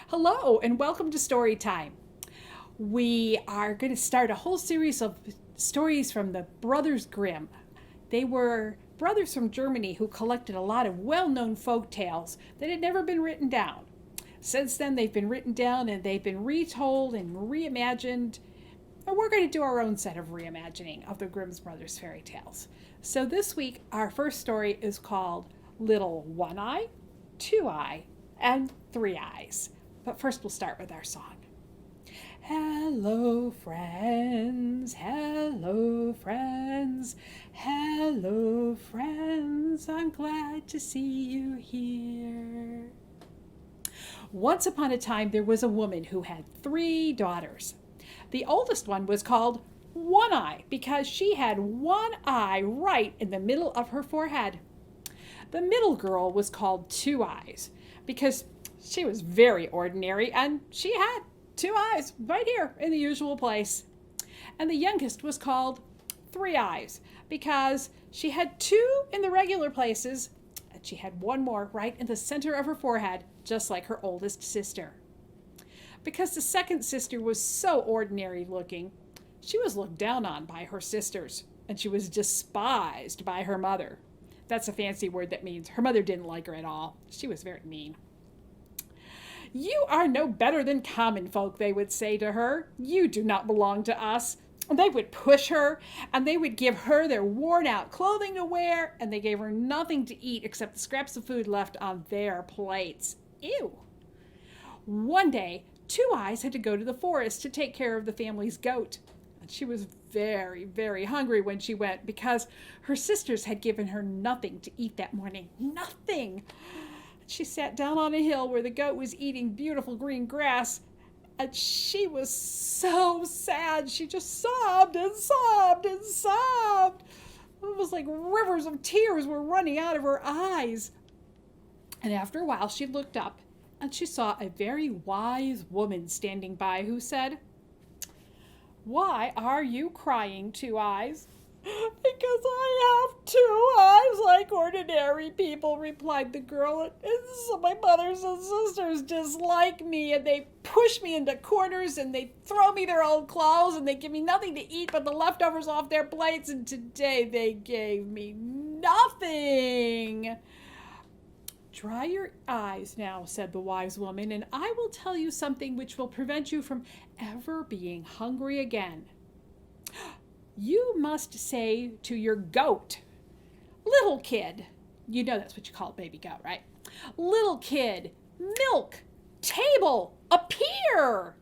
Hello, and welcome to Storytime. We are going to start a whole series of stories from the Brothers Grimm. They were brothers from Germany who collected a lot of well known folk tales that had never been written down. Since then, they've been written down and they've been retold and reimagined. And we're going to do our own set of reimagining of the Grimm's Brothers fairy tales. So this week, our first story is called Little One Eye, Two Eye, and Three Eyes. But first, we'll start with our song. Hello, friends. Hello, friends. Hello, friends. I'm glad to see you here. Once upon a time, there was a woman who had 3 daughters. The oldest one was called One Eye because she had one eye right in the middle of her forehead. The middle girl was called Two Eyes because she was very ordinary and she had 2 eyes right here in the usual place. And the youngest was called Three Eyes because she had 2 in the regular places and she had one more right in the center of her forehead, just like her oldest sister. Because the second sister was so ordinary looking, she was looked down on by her sisters and she was despised by her mother. That's a fancy word that means her mother didn't like her at all. She was very mean. You are no better than common folk, they would say to her. You do not belong to us. And they would push her, and they would give her their worn-out clothing to wear, and they gave her nothing to eat except the scraps of food left on their plates. Ew. One day, Two Eyes had to go to the forest to take care of the family's goat. And she was very, very hungry when she went because her sisters had given her nothing to eat that morning. Nothing. She sat down on a hill where the goat was eating beautiful green grass, and she was so sad. She just sobbed and sobbed and sobbed. It was like rivers of tears were running out of her eyes. And after a while, she looked up, and she saw a very wise woman standing by who said, "Why are you crying, Two Eyes?" "Because I have 2 eyes like ordinary people," replied the girl. "And so my brothers and sisters dislike me, and they push me into corners, and they throw me their old clothes, and they give me nothing to eat but the leftovers off their plates, and today they gave me nothing." "Dry your eyes now," said the wise woman, "and I will tell you something which will prevent you from ever being hungry again. You must say to your goat, 'Little kid,'" you know that's what you call a baby goat, right? "Little kid, milk, table, appear!'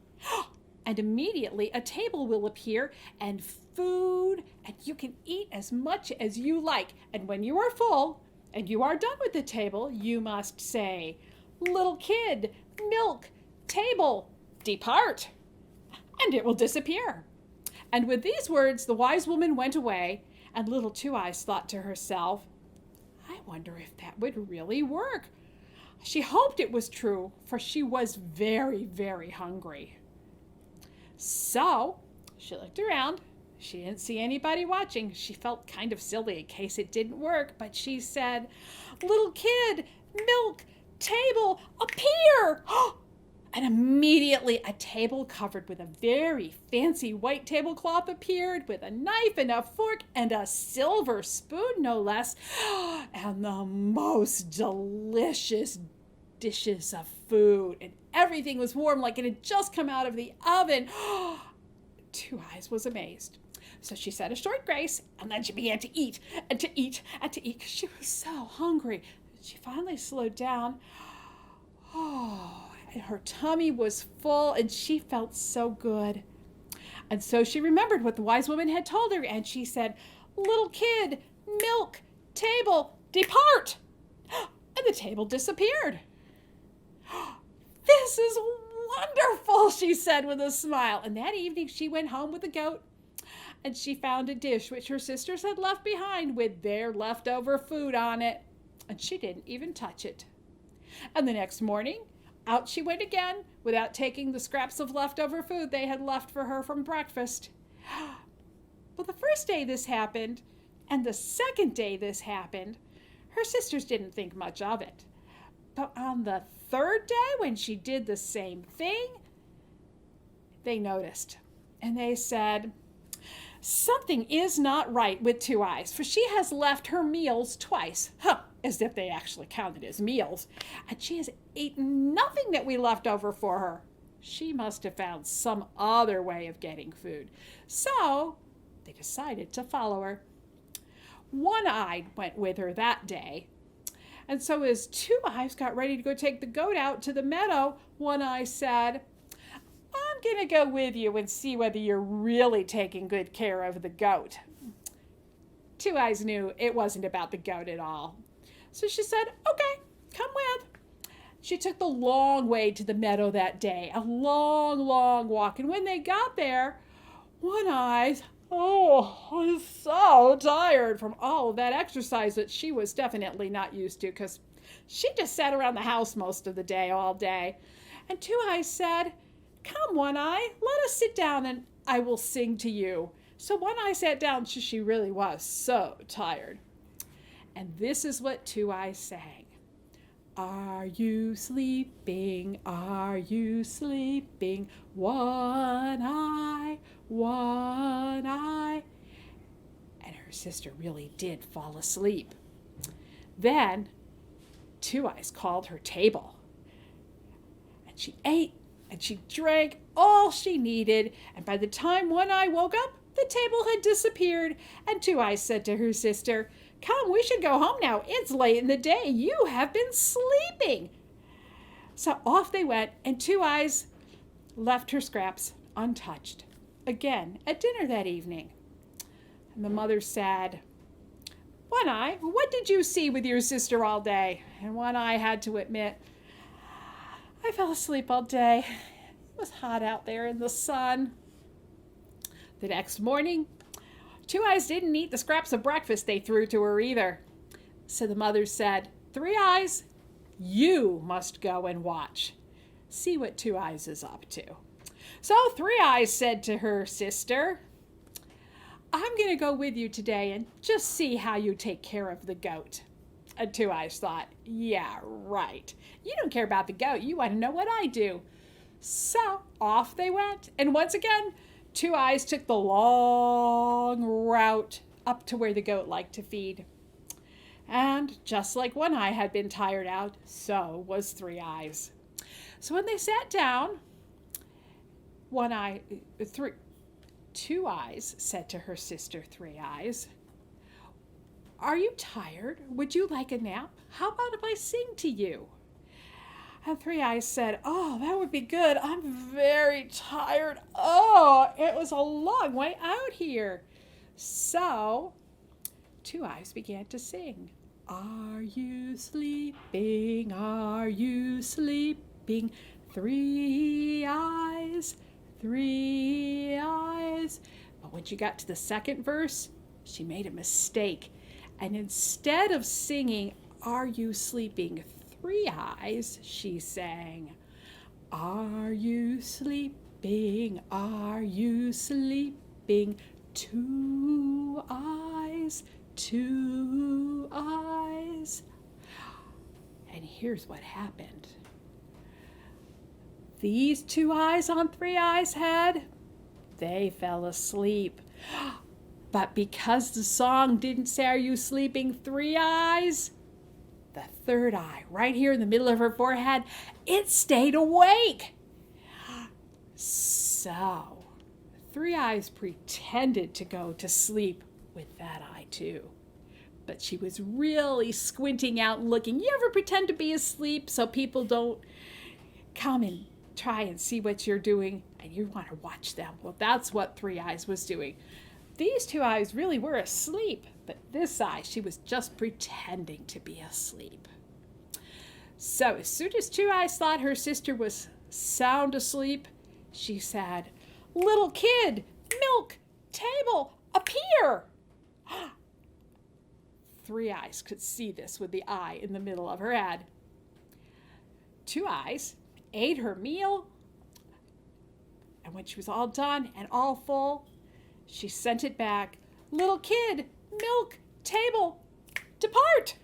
And immediately a table will appear and food, and you can eat as much as you like. And when you are full and you are done with the table, you must say, 'Little kid, milk, table, depart,' and it will disappear." And with these words, the wise woman went away, and little Two Eyes thought to herself, "I wonder if that would really work." She hoped it was true, for she was very, very hungry. So she looked around. She didn't see anybody watching. She felt kind of silly in case it didn't work, but she said, "Little kid, milk, table, appear!" And immediately a table covered with a very fancy white tablecloth appeared, with a knife and a fork and a silver spoon, no less, and the most delicious dishes of food. And everything was warm like it had just come out of the oven. Two Eyes was amazed. So she said a short grace, and then she began to eat and to eat and to eat. She was so hungry. She finally slowed down. And her tummy was full, and she felt so good. And so she remembered what the wise woman had told her, and she said, "Little kid, milk, table, depart!" And the table disappeared. "This is wonderful," she said with a smile. And that evening she went home with the goat, and she found a dish which her sisters had left behind with their leftover food on it, and she didn't even touch it. And the next morning, out she went again, without taking the scraps of leftover food they had left for her from breakfast. Well, the first day this happened, and the second day this happened, her sisters didn't think much of it. But on the third day, when she did the same thing, they noticed. And they said, something is not right with Two Eyes, for she has left her meals twice. Huh, as if they actually counted as meals. And she has eaten nothing that we left over for her. She must have found some other way of getting food. So they decided to follow her. One Eye went with her that day. And so as Two Eyes got ready to go take the goat out to the meadow, One Eye said, I'm going to go with you and see whether you're really taking good care of the goat. Two Eyes knew it wasn't about the goat at all. So she said, okay, come with. She took the long way to the meadow that day, a long, long walk. And when they got there, One Eye, was so tired from all of that exercise that she was definitely not used to, because she just sat around the house most of the day, all day. And Two Eyes said, come, One Eye, let us sit down and I will sing to you. So One Eye sat down. She really was so tired. And this is what Two Eyes sang. Are you sleeping? Are you sleeping? One Eye, One Eye. And her sister really did fall asleep. Then Two Eyes called her table. And she ate and she drank all she needed. And by the time One Eye woke up, the table had disappeared. And Two Eyes said to her sister, come, we should go home now. It's late in the day. You have been sleeping. So off they went, and Two Eyes left her scraps untouched. Again, at dinner that evening. And the mother said, One Eye, what did you see with your sister all day? And One Eye had to admit, I fell asleep all day. It was hot out there in the sun. The next morning, Two Eyes didn't eat the scraps of breakfast they threw to her either. So the mother said, Three Eyes, you must go and watch. See what Two Eyes is up to. So Three Eyes said to her sister, I'm going to go with you today and just see how you take care of the goat. And Two Eyes thought, yeah, right. You don't care about the goat. You want to know what I do. So off they went. And once again, Two Eyes took the long route up to where the goat liked to feed. And just like One Eye had been tired out, so was Three Eyes. So when they sat down, Two Eyes said to her sister Three Eyes, are you tired? Would you like a nap? How about if I sing to you? And Three Eyes said, oh, that would be good. I'm very tired. Oh, it was a long way out here. So Two Eyes began to sing. Are you sleeping? Are you sleeping? Three Eyes, Three Eyes. But when she got to the second verse, she made a mistake. And instead of singing, Are you sleeping? Three Eyes, she sang, are you sleeping? Are you sleeping? Two Eyes, Two Eyes. And here's what happened. These Two Eyes on Three Eyes' head, they fell asleep. But because the song didn't say, are you sleeping? Three Eyes, the third eye, right here in the middle of her forehead, it stayed awake. So Three Eyes pretended to go to sleep with that eye too. But she was really squinting out and looking. You ever pretend to be asleep so people don't come and try and see what you're doing and you want to watch them? Well, that's what Three Eyes was doing. These Two Eyes really were asleep, but this eye, she was just pretending to be asleep. So as soon as Two Eyes thought her sister was sound asleep, she said, little kid, milk, table, appear. Three Eyes could see this with the eye in the middle of her head. Two Eyes ate her meal, and when she was all done and all full, she sent it back. Little kid, milk, table, depart.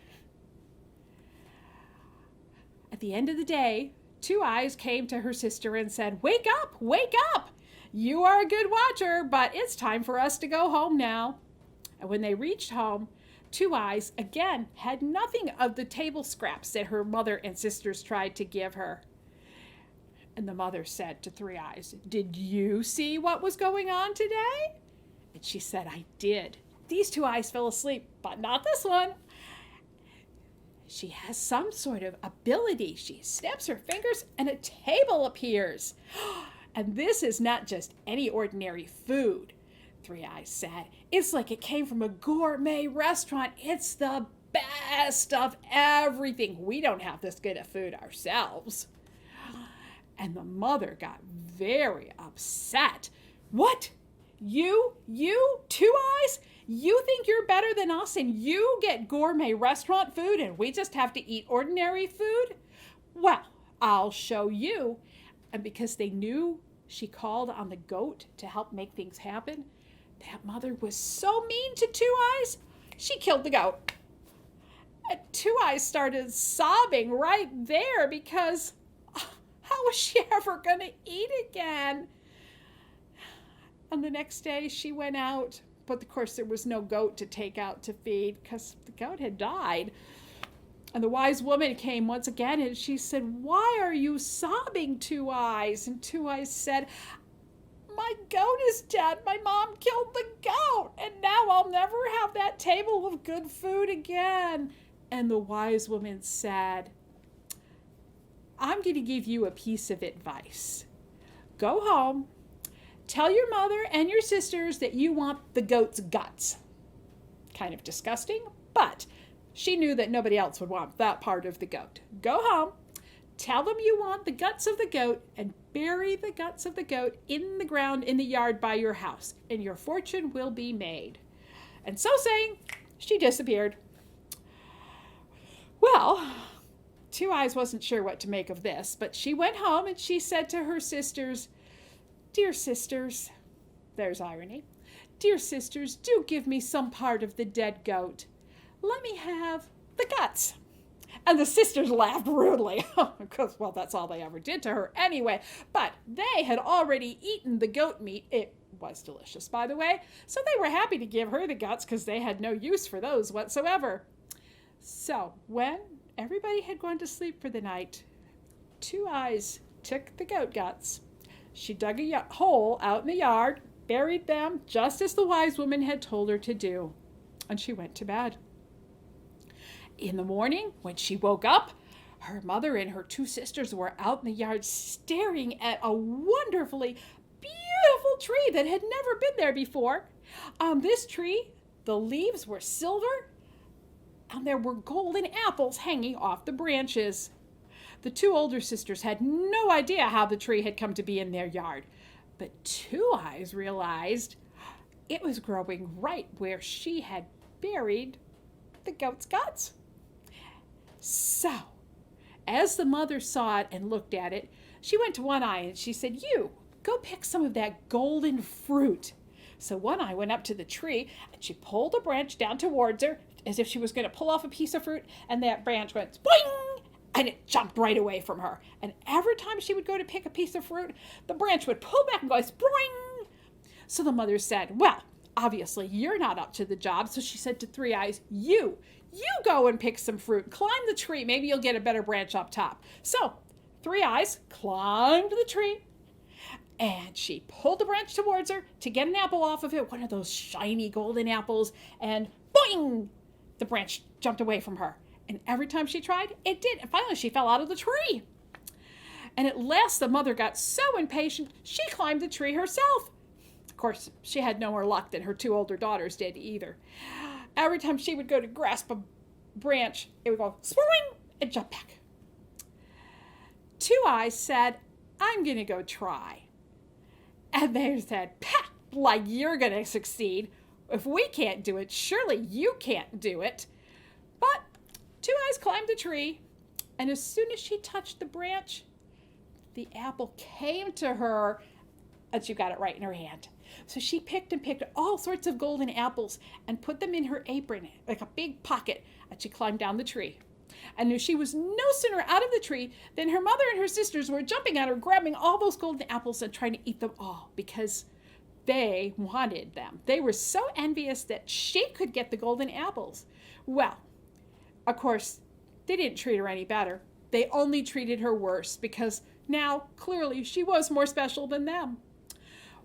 At the end of the day, Two Eyes came to her sister and said, "Wake up, wake up! You are a good watcher, but it's time for us to go home now." And when they reached home, Two Eyes again had nothing of the table scraps that her mother and sisters tried to give her. And the mother said to Three Eyes, "Did you see what was going on today?" And she said, "I did. These Two Eyes fell asleep, but not this one. She has some sort of ability. She snaps her fingers and a table appears. And this is not just any ordinary food," Three Eyes said. "It's like it came from a gourmet restaurant. It's the best of everything. We don't have this good of food ourselves." And the mother got very upset. "What? You, Two Eyes? You think you're better than us and you get gourmet restaurant food and we just have to eat ordinary food? Well, I'll show you." And because they knew she called on the goat to help make things happen, that mother was so mean to Two Eyes, she killed the goat. And Two Eyes started sobbing right there because how was she ever going to eat again? And the next day she went out, but of course there was no goat to take out to feed because the goat had died. And the wise woman came once again and she said, "Why are you sobbing, Two Eyes?" And Two Eyes said, "My goat is dead. My mom killed the goat. And now I'll never have that table of good food again." And the wise woman said, "I'm going to give you a piece of advice. Go home. Tell your mother and your sisters that you want the goat's guts." Kind of disgusting, but she knew that nobody else would want that part of the goat. "Go home, tell them you want the guts of the goat, and bury the guts of the goat in the ground in the yard by your house, and your fortune will be made." And so saying, she disappeared. Well, Two Eyes wasn't sure what to make of this, but she went home and she said to her sisters, "Dear sisters," there's irony, "dear sisters, do give me some part of the dead goat. Let me have the guts." And the sisters laughed rudely, because, well, that's all they ever did to her anyway. But they had already eaten the goat meat. It was delicious, by the way. So they were happy to give her the guts because they had no use for those whatsoever. So when everybody had gone to sleep for the night, Two Eyes took the goat guts. She dug a hole out in the yard, buried them just as the wise woman had told her to do, and she went to bed. In the morning, when she woke up, her mother and her two sisters were out in the yard staring at a wonderfully beautiful tree that had never been there before. On this tree, the leaves were silver, and there were golden apples hanging off the branches. The two older sisters had no idea how the tree had come to be in their yard, but Two Eyes realized it was growing right where she had buried the goat's guts. So, as the mother saw it and looked at it, she went to One Eye and she said, "You, go pick some of that golden fruit." So One Eye went up to the tree and she pulled a branch down towards her as if she was going to pull off a piece of fruit, and that branch went boing! And it jumped right away from her. And every time she would go to pick a piece of fruit, the branch would pull back and go boing. So the mother said, "Well, obviously you're not up to the job." So she said to Three Eyes, You go and pick some fruit. Climb the tree. Maybe you'll get a better branch up top." So Three Eyes climbed the tree and she pulled the branch towards her to get an apple off of it, one of those shiny golden apples, and boing! The branch jumped away from her. And every time she tried, it did. And finally, she fell out of the tree. And at last, the mother got so impatient, she climbed the tree herself. Of course, she had no more luck than her two older daughters did either. Every time she would go to grasp a branch, it would go swing and jump back. Two Eyes said, "I'm going to go try." And they said, "Pah, like you're going to succeed. If we can't do it, surely you can't do it." But Two Eyes climbed the tree, and as soon as she touched the branch, the apple came to her, and she got it right in her hand. So she picked all sorts of golden apples and put them in her apron, like a big pocket, and she climbed down the tree. And she was no sooner out of the tree than her mother and her sisters were jumping at her, grabbing all those golden apples and trying to eat them all because they wanted them. They were so envious that she could get the golden apples. Well, of course, they didn't treat her any better. They only treated her worse because now, clearly, she was more special than them.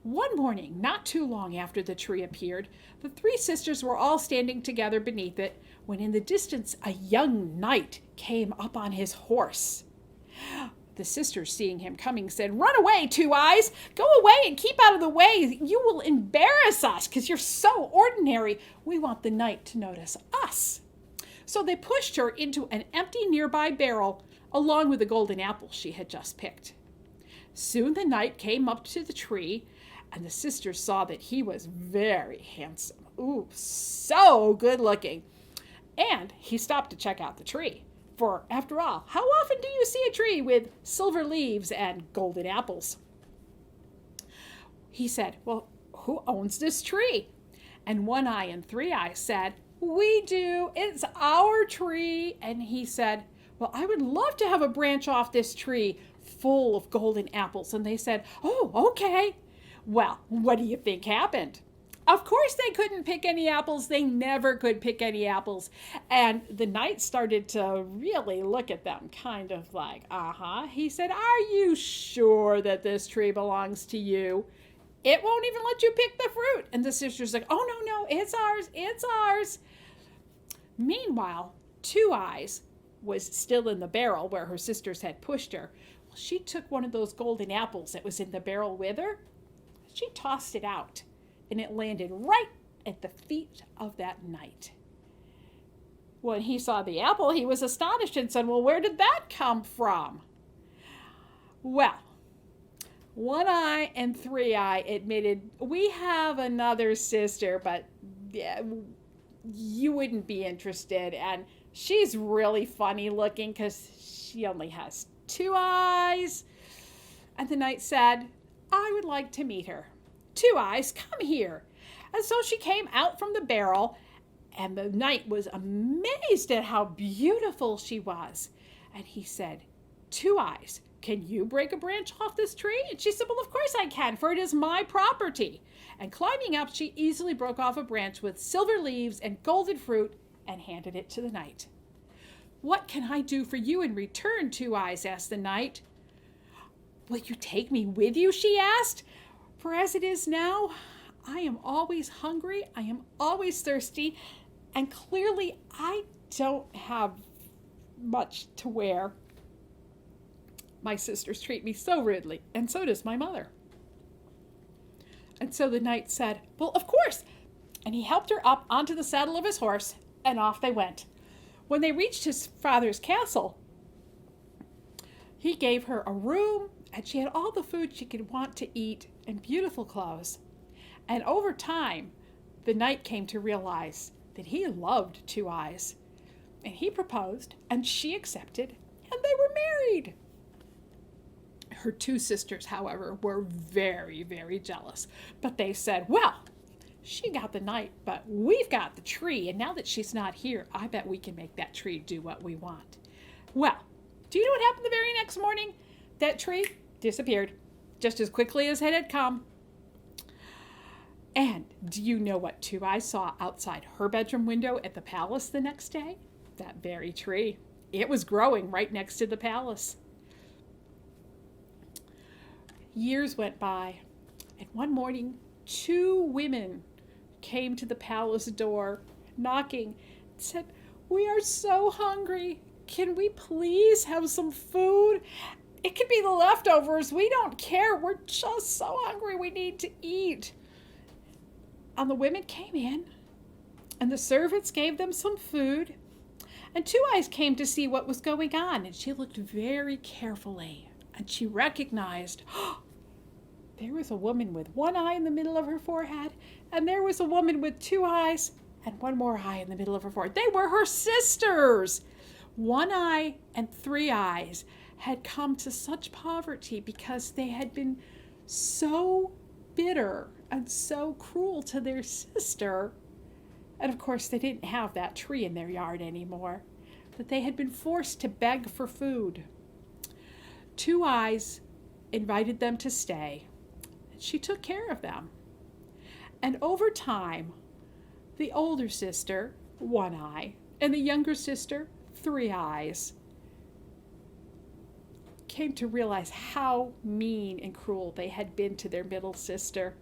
One morning, not too long after the tree appeared, the three sisters were all standing together beneath it when in the distance a young knight came up on his horse. The sisters, seeing him coming, said, "Run away, Two Eyes! Go away and keep out of the way! You will embarrass us because you're so ordinary. We want the knight to notice us." So they pushed her into an empty nearby barrel along with the golden apple she had just picked. Soon the knight came up to the tree, and the sisters saw that he was very handsome. Ooh, so good looking. And he stopped to check out the tree. For, after all, how often do you see a tree with silver leaves and golden apples? He said, "Well, who owns this tree?" And One Eye and Three Eyes said, "We do. It's our tree." And he said, "Well, I would love to have a branch off this tree full of golden apples." And they said, "Oh, okay." Well, what do you think happened? Of course they couldn't pick any apples. They never could pick any apples. And the knight started to really look at them, kind of like, He said, "Are you sure that this tree belongs to you? It won't even let you pick the fruit." And the sister's like, "Oh, no, it's ours. It's ours." Meanwhile, Two Eyes was still in the barrel where her sisters had pushed her. Well, she took one of those golden apples that was in the barrel with her. She tossed it out, and it landed right at the feet of that knight. When he saw the apple, he was astonished and said, "Well, where did that come from?" Well, One Eye and Three Eye admitted, "We have another sister, but you wouldn't be interested. And she's really funny looking because she only has two eyes." And the knight said, "I would like to meet her. Two Eyes, come here." And so she came out from the barrel, and the knight was amazed at how beautiful she was. And he said, "Two Eyes, can you break a branch off this tree?" And she said, "Well, of course I can, for it is my property." And climbing up, she easily broke off a branch with silver leaves and golden fruit and handed it to the knight. "What can I do for you in return, Two Eyes?" asked the knight. "Will you take me with you?" she asked. "For as it is now, I am always hungry, I am always thirsty, and clearly I don't have much to wear. My sisters treat me so rudely, and so does my mother." And so the knight said, "Well, of course." And he helped her up onto the saddle of his horse, and off they went. When they reached his father's castle, he gave her a room, and she had all the food she could want to eat and beautiful clothes. And over time, the knight came to realize that he loved Two Eyes. And he proposed, and she accepted, and they were married. Her two sisters, however, were very, very jealous. But they said, "Well, she got the knight, but we've got the tree, and now that she's not here, I bet we can make that tree do what we want." Well, do you know what happened the very next morning? That tree disappeared just as quickly as it had come. And do you know what Two Eyes saw outside her bedroom window at the palace the next day? That very tree. It was growing right next to the palace. Years went by, and one morning, two women came to the palace door, knocking, and said, "We are so hungry. Can we please have some food? It could be the leftovers. We don't care. We're just so hungry. We need to eat." And the women came in, and the servants gave them some food. And Two Eyes came to see what was going on, and she looked very carefully, and she recognized, there was a woman with one eye in the middle of her forehead, and there was a woman with two eyes and one more eye in the middle of her forehead. They were her sisters. One Eye and Three Eyes had come to such poverty because they had been so bitter and so cruel to their sister. And of course, they didn't have that tree in their yard anymore. that they had been forced to beg for food. Two Eyes invited them to stay. She took care of them. And over time, the older sister, One Eye, and the younger sister, Three Eyes, came to realize how mean and cruel they had been to their middle sister.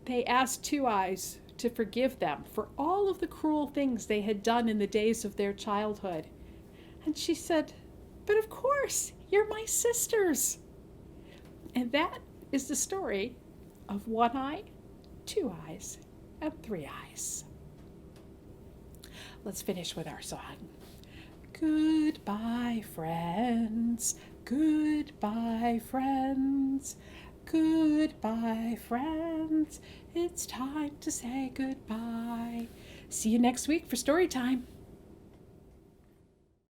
They asked Two Eyes to forgive them for all of the cruel things they had done in the days of their childhood. And she said, "But of course, you're my sisters." And that is the story of One Eye, Two Eyes, and Three Eyes. Let's finish with our song. Goodbye, friends. Goodbye, friends. Goodbye, friends. It's time to say goodbye. See you next week for Storytime.